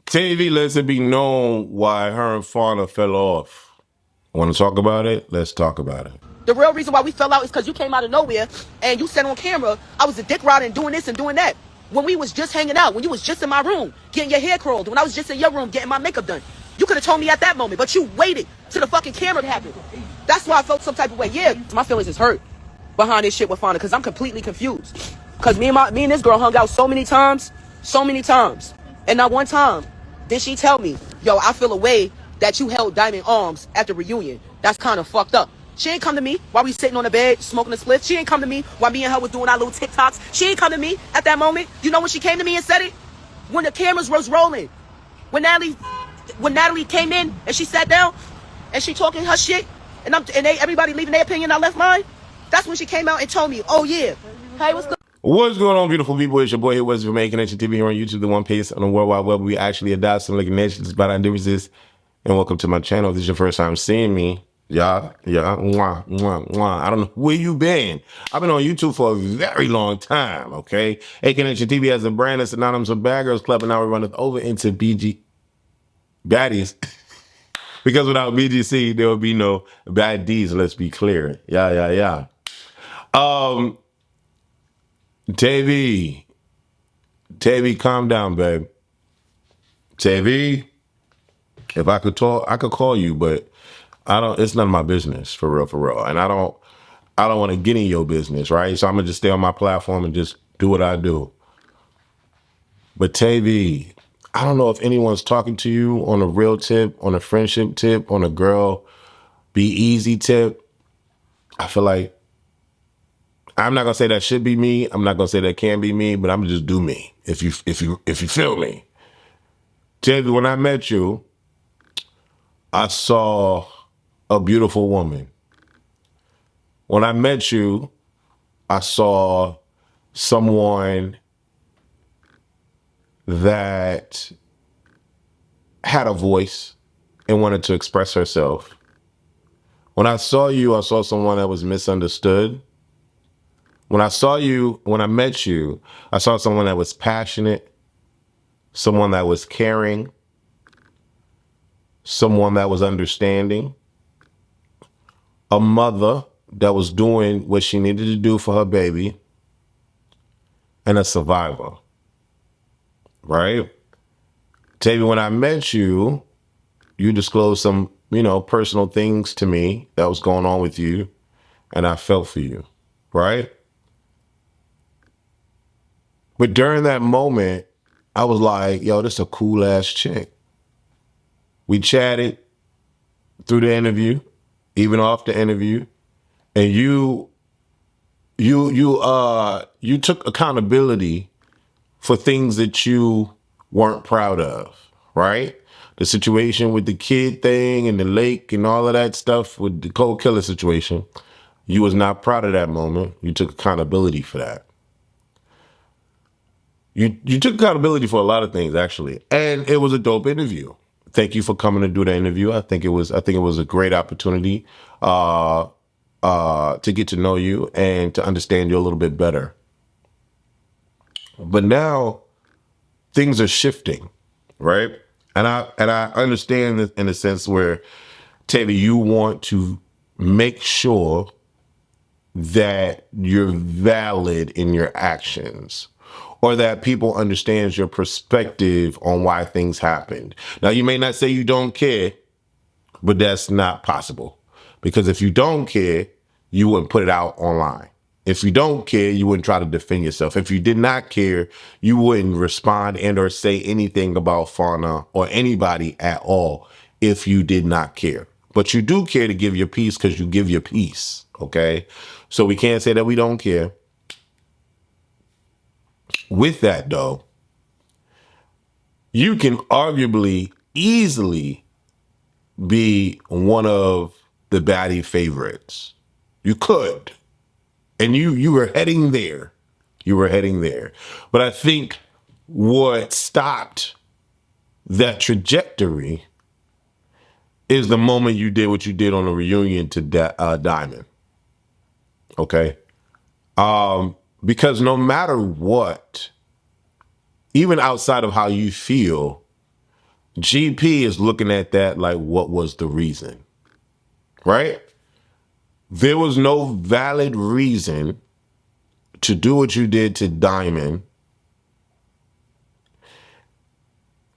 TAVI lets it be known why her and Fauna fell off. Want to talk about it? Let's talk about it. The real reason why we fell out is because you came out of nowhere and you said on camera, I was a dick rider and doing this and doing that. When we was just hanging out, when you was just in my room, getting your hair curled, when I was just in your room getting my makeup done. You could have told me at that moment, but you waited till the fucking camera happened. That's why I felt some type of way. Yeah, my feelings is hurt behind this shit with Fauna because I'm completely confused. Because me and this girl hung out so many times. And not one time did she tell me, yo, I feel a way that you held Diamond arms at the reunion. That's kind of fucked up. She ain't come to me while we sitting on the bed smoking a split. She ain't come to me while me and her was doing our little TikToks. She ain't come to me at that moment. You know when she came to me and said it? When the cameras was rolling. When Natalie came in and she sat down and she talking her shit and everybody leaving their opinion, I left mine. That's when she came out and told me, oh yeah, hey, what's good? What's going on, beautiful people? It's your boy here, West from Making Nation TV here on YouTube, the one place on the World Wide Web. We actually adopt some like nations about our differences. And welcome to my channel. If this is your first time seeing me, yeah, mwah, mwah, mwah. I don't know where you been. I've been on YouTube for a very long time, okay? Making Nation TV has a brand that's synonymous with Bad Girls Club, and now we're running over into Baddies. Because without BGC, there would be no Baddies, let's be clear. Yeah. TAVI, calm down, babe. TAVI, if I could talk, I could call you, but I don't. It's none of my business, for real. And I don't want to get in your business, right? So I'm gonna just stay on my platform and just do what I do. But TAVI, I don't know if anyone's talking to you on a real tip, on a friendship tip, on a girl be easy tip. I feel like I'm not gonna say that should be me. I'm not gonna say that can be me, but I'm gonna just do me. If you feel me. TAVI, when I met you, I saw a beautiful woman. When I met you, I saw someone that had a voice and wanted to express herself. When I saw you, I saw someone that was misunderstood. When I met you, I saw someone that was passionate, someone that was caring, someone that was understanding, a mother that was doing what she needed to do for her baby, and a survivor, right? TAVI, when I met you, you disclosed some, personal things to me that was going on with you, and I felt for you, right? But during that moment, I was like, yo, this is a cool ass chick. We chatted through the interview, even off the interview, and you took accountability for things that you weren't proud of, right? The situation with the kid thing and the lake and all of that stuff with the koldkilla situation, you was not proud of that moment. You took accountability for that. You took accountability for a lot of things, actually, and it was a dope interview. Thank you for coming to do the interview. I think it was a great opportunity to get to know you and to understand you a little bit better. But now things are shifting, right? And I understand this in a sense where, TAVI, you want to make sure that you're valid in your actions, or that people understand your perspective on why things happened. Now, you may not say you don't care, but that's not possible. Because if you don't care, you wouldn't put it out online. If you don't care, you wouldn't try to defend yourself. If you did not care, you wouldn't respond and or say anything about Fauna or anybody at all if you did not care. But you do care to give your piece because you give your piece, okay? So we can't say that we don't care. With that, though, you can arguably easily be one of the baddie favorites. You could. And you were heading there. You were heading there. But I think what stopped that trajectory is the moment you did what you did on the reunion to Diamond. Okay? Because no matter what, even outside of how you feel, GP is looking at that like, what was the reason? Right? There was no valid reason to do what you did to Diamond.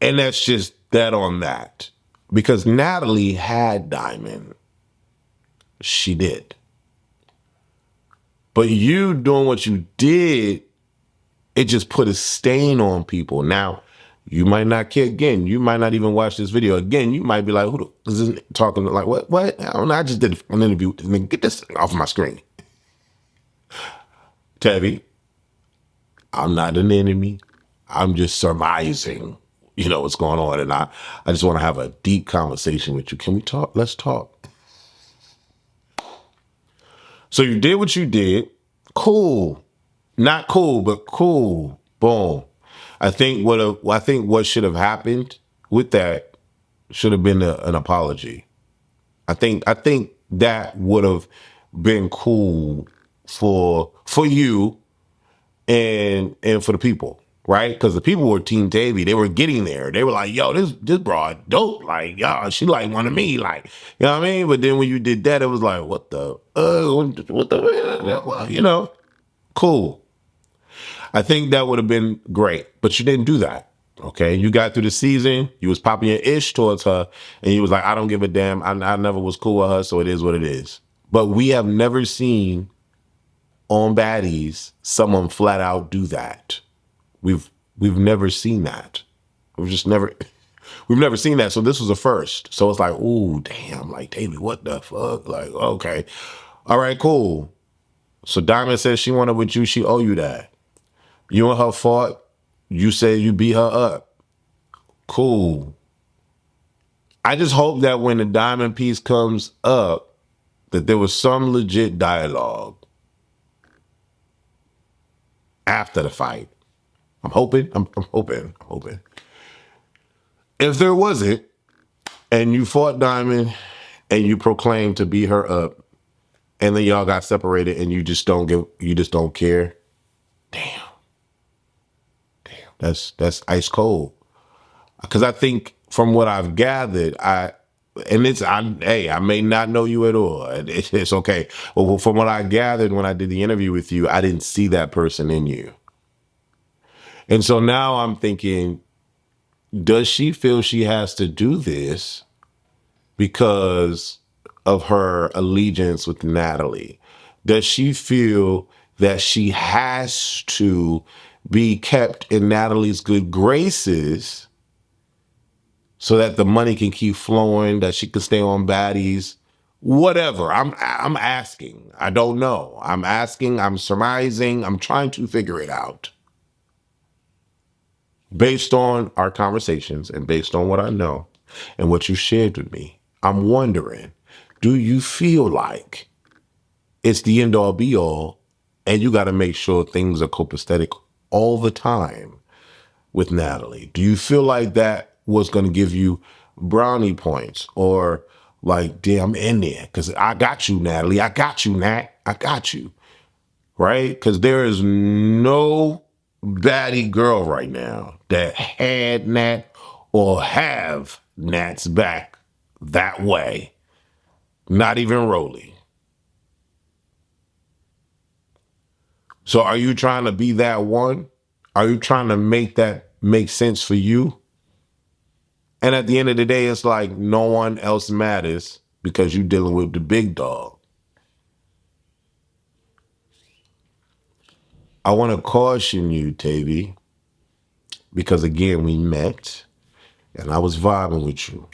And that's just that on that. Because Natalie had Diamond. She did. But you doing what you did, it just put a stain on people. Now, you might not care again. You might not even watch this video again. You might be like, who is this talking like, what? I don't know. I just did an interview with this nigga. Get this off my screen. TAVI, I'm not an enemy. I'm just surmising, what's going on. And I just want to have a deep conversation with you. Can we talk? Let's talk. So you did what you did. Cool. Not cool, but cool. Boom. I think what should have happened with that should have been an apology. I think that would have been cool for you and for the people, right? Because the people were Team TAVI. They were getting there. They were like, yo, this broad dope. Like, yo, she like one of me. Like, you know what I mean? But then when you did that, it was like, what the, cool. I think that would have been great, but you didn't do that. Okay, you got through the season. You was popping your ish towards her, and you was like, I don't give a damn. I never was cool with her, so it is what it is. But we have never seen on Baddies someone flat out do that. We've never seen that. We've never seen that. So this was a first. So it's like, ooh, damn, like David, what the fuck? Like, okay, all right, cool. So Diamond says she wanted with you. She owe you that. You and her fought. You said you beat her up. Cool. I just hope that when the Diamond piece comes up, that there was some legit dialogue after the fight. I'm hoping. I'm hoping. If there wasn't, and you fought Diamond and you proclaimed to beat her up, and then y'all got separated and you just don't care. Damn. That's ice cold. Because I think from what I've gathered, I may not know you at all. It's okay. Well, from what I gathered when I did the interview with you, I didn't see that person in you. And so now I'm thinking, does she feel she has to do this because of her allegiance with Natalie? Does she feel that she has to be kept in Natalie's good graces so that the money can keep flowing, that she can stay on Baddies? Whatever. I'm asking. I don't know. I'm asking. I'm surmising. I'm trying to figure it out. Based on our conversations and based on what I know and what you shared with me, I'm wondering, do you feel like it's the end all be all and you got to make sure things are copacetic all the time with Natalie? Do you feel like that was going to give you brownie points, or like, damn, I'm in there because I got you, Natalie. I got you, Nat. I got you. Right? Because there is no baddie girl right now that had Nat or have Nat's back that way. Not even Rollie. So are you trying to be that one? Are you trying to make that make sense for you? And at the end of the day, it's like no one else matters because you're dealing with the big dog. I want to caution you, TAVI, because again, we met and I was vibing with you.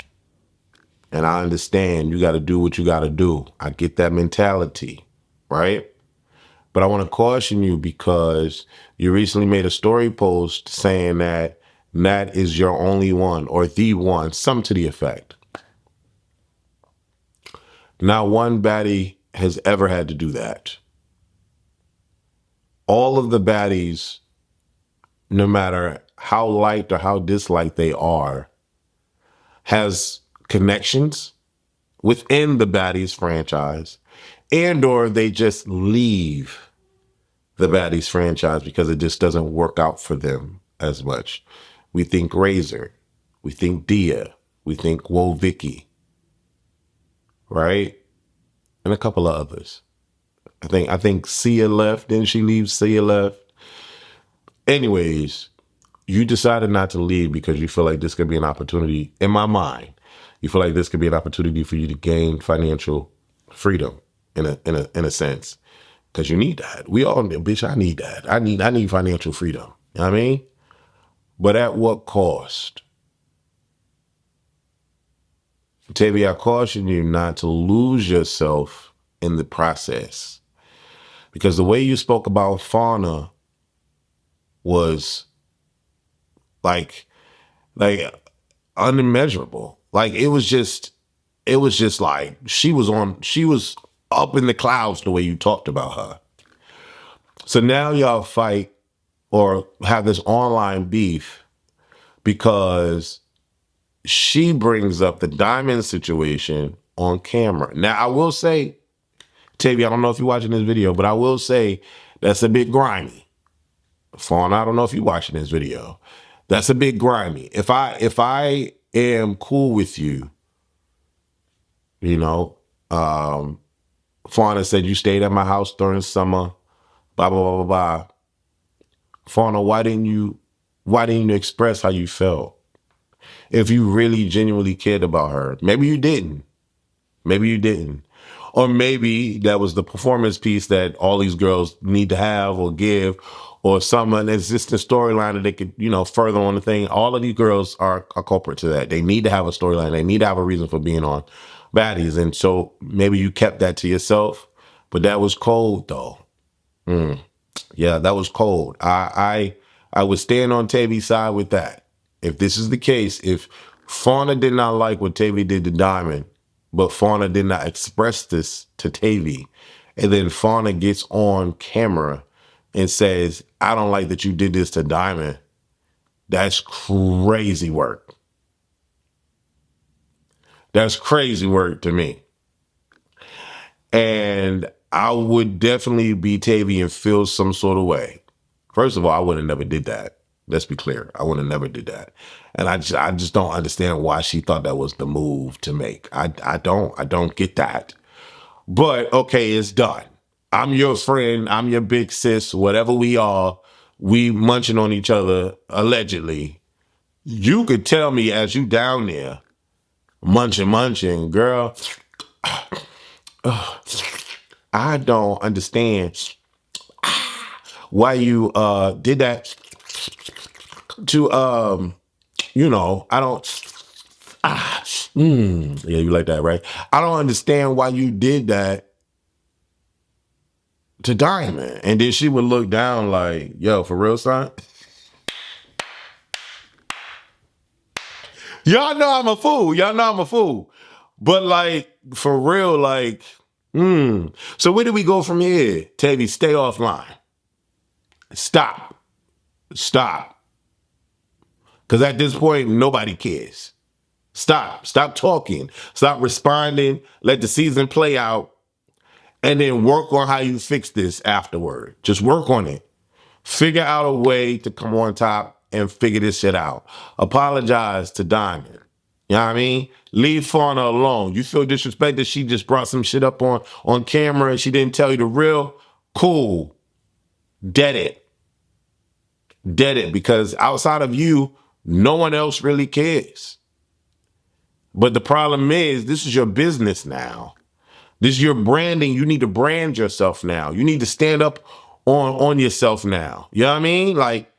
And I understand you got to do what you got to do. I get that mentality, right? But I want to caution you because you recently made a story post saying that Nat is your only one or the one, something to the effect. Not one baddie has ever had to do that. All of the baddies, no matter how liked or how disliked they are, has connections within the Baddies franchise, and or they just leave the Baddies franchise because it just doesn't work out for them as much. We think Razor. We think Dia. We think Whoa Vicky. Right? And a couple of others. I think Sia left. Didn't she leave? Sia left. Anyways, you decided not to leave because you feel like this could be an opportunity. In my mind, you feel like this could be an opportunity for you to gain financial freedom in a sense. Because you need that. We all, bitch, I need that. I need financial freedom. You know what I mean? But at what cost? Tavi, I caution you not to lose yourself in the process. Because the way you spoke about fauna was like unimmeasurable. Like it was just like she was up in the clouds the way you talked about her. So now y'all fight or have this online beef because she brings up the diamond situation on camera. Now I will say, Tavi, I don't know if you're watching this video, but I will say that's a bit grimy. Fawn, I don't know if you're watching this video. That's a bit grimy. If I am cool with you, you know, Fauna said you stayed at my house during summer, blah, blah, blah, blah, blah. Fauna, why didn't you express how you felt? If you really genuinely cared about her, maybe you didn't. Maybe you didn't. Or maybe that was the performance piece that all these girls need to have or give, or an existing storyline that they could, you know, further on the thing. All of these girls are culprit to that. They need to have a storyline. They need to have a reason for being on Baddies. And so maybe you kept that to yourself, but that was cold though. Yeah, that was cold. I would stand on Tavi's side with that. If this is the case, if Fauna did not like what Tavi did to Diamond, but Fauna did not express this to Tavi, and then Fauna gets on camera and says, I don't like that you did this to Diamond, that's crazy work. That's crazy work to me. And I would definitely be Tavi and feel some sort of way. First of all, I would have never did that. Let's be clear. I would have never did that. And I just don't understand why she thought that was the move to make. I don't get that. But okay, it's done. I'm your friend. I'm your big sis. Whatever we are, we munching on each other, allegedly. You could tell me as you down there, munching, girl, I don't understand why you did that to you know, I don't yeah, you like that, right? I don't understand why you did that to Diamond. And then she would look down like, yo, for real, son? Y'all know I'm a fool. Y'all know I'm a fool. But like, for real, like, So where do we go from here? Tavi, stay offline. Stop. Because at this point, nobody cares. Stop talking. Stop responding. Let the season play out. And then work on how you fix this afterward. Just work on it. Figure out a way to come on top and figure this shit out. Apologize to Diamond. You know what I mean? Leave Fauna alone. You feel disrespected? She just brought some shit up on camera and she didn't tell you the real? Cool. Dead it. Because outside of you, no one else really cares. But the problem is, this is your business now. This is your branding. You need to brand yourself now. You need to stand up on yourself now. You know what I mean? Like,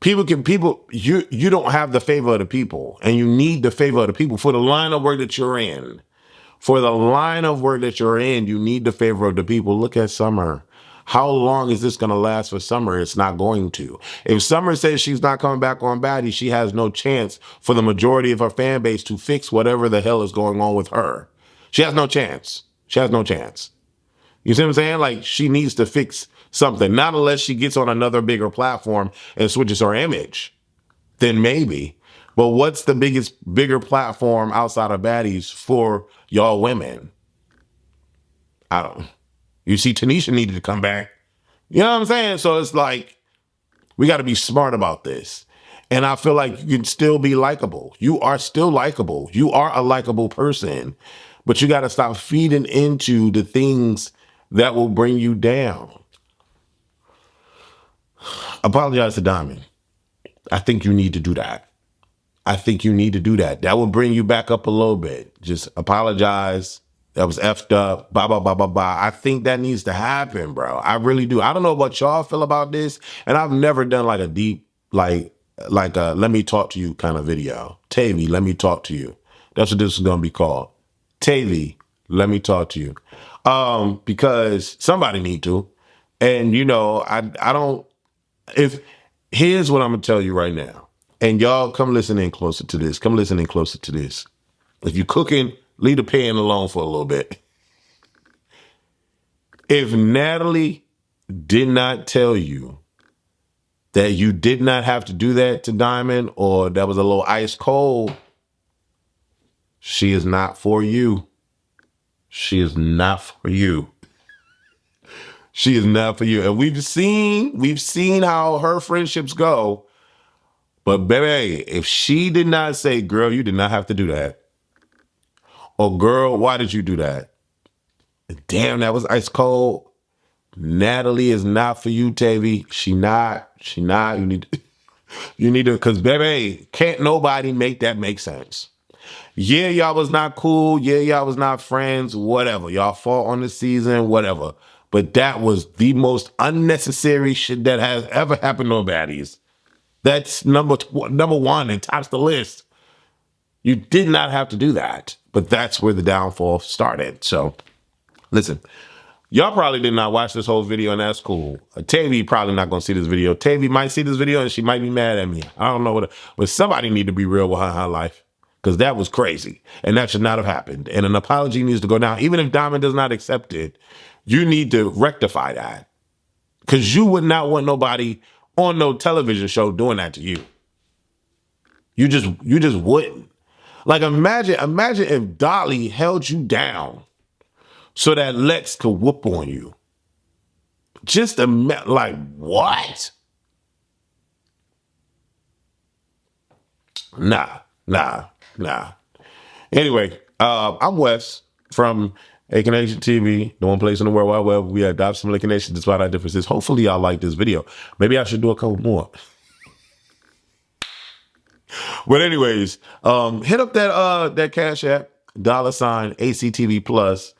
you don't have the favor of the people, and you need the favor of the people for the line of work that you're in. For the line of work that you're in, you need the favor of the people. Look at Summer. How long is this going to last for Summer? It's not going to. If Summer says she's not coming back on Baddies, she has no chance for the majority of her fan base to fix whatever the hell is going on with her. She has no chance. She has no chance. You see what I'm saying? Like, she needs to fix something. Not unless she gets on another bigger platform and switches her image. Then maybe. But what's the bigger platform outside of Baddies for y'all women? I don't. You see, Tanisha needed to come back. You know what I'm saying? So it's like, we got to be smart about this. And I feel like you can still be likable. You are still likable. You are a likable person, but you got to stop feeding into the things that will bring you down. Apologize to Diamond. I think you need to do that. I think you need to do that. That will bring you back up a little bit. Just apologize. That was effed up. Blah, blah, blah, blah, blah. I think that needs to happen, bro. I really do. I don't know what y'all feel about this. And I've never done like a deep, like a let me talk to you kind of video. TAVI, let me talk to you. That's what this is going to be called. TAVI, let me talk to you. Because somebody need to. And, you know, I don't, if, here's what I'm going to tell you right now. And y'all come listen in closer to this. Come listen in closer to this. If you're cooking, leave the pan alone for a little bit. If Natalie did not tell you that you did not have to do that to Diamond, or that was a little ice cold, she is not for you. She is not for you. She is not for you. And we've seen how her friendships go. But baby, if she did not say, girl, you did not have to do that. Or girl, why did you do that? Damn, that was ice cold. Natalie is not for you, TAVI. She not. You need to, because baby, can't nobody make that make sense. Yeah, y'all was not cool. Yeah, y'all was not friends. Whatever. Y'all fought on the season, whatever. But that was the most unnecessary shit that has ever happened on Baddies. That's number one and tops the list. You did not have to do that. But that's where the downfall started. So, listen. Y'all probably did not watch this whole video, and that's cool. TAVI probably not going to see this video. TAVI might see this video, and she might be mad at me. I don't know but somebody need to be real with her life, because that was crazy, and that should not have happened. And an apology needs to go down. Even if Diamond does not accept it, you need to rectify that, because you would not want nobody on no television show doing that to you. You just wouldn't. Like, imagine if Dolly held you down so that Lex could whoop on you. Just like, what? Nah. Anyway, I'm Wes from Aiken Nation TV, the one place in the World Wide Web we adopt some Aiken Nation despite our differences. Hopefully y'all like this video. Maybe I should do a couple more. But anyways, hit up that Cash App, $ACTV Plus.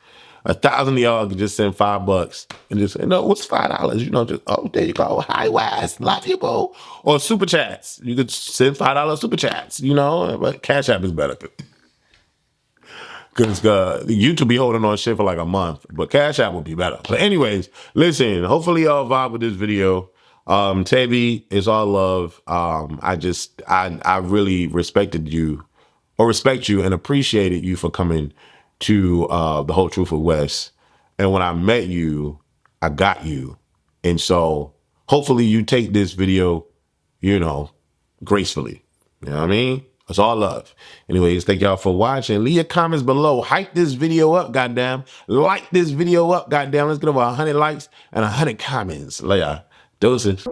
1,000 of y'all can just send $5 and just say, no, what's $5? You know, just, oh, there you go. Hi, Wes. Love you, bro. Or super chats. You could send $5 super chats, you know, but Cash App is better. Because YouTube be holding on shit for like a month, but Cash App would be better. But anyways, listen, hopefully y'all vibe with this video. TAVI, it's all love. I really respect you and appreciated you for coming to The Whole Truth with Wes. And when I met you, I got you. And so hopefully you take this video, you know, gracefully. You know what I mean? It's all love. Anyways, thank y'all for watching. Leave your comments below. Hype this video up, goddamn. Like this video up, goddamn. Let's get over 100 likes and 100 comments. Later. Doses.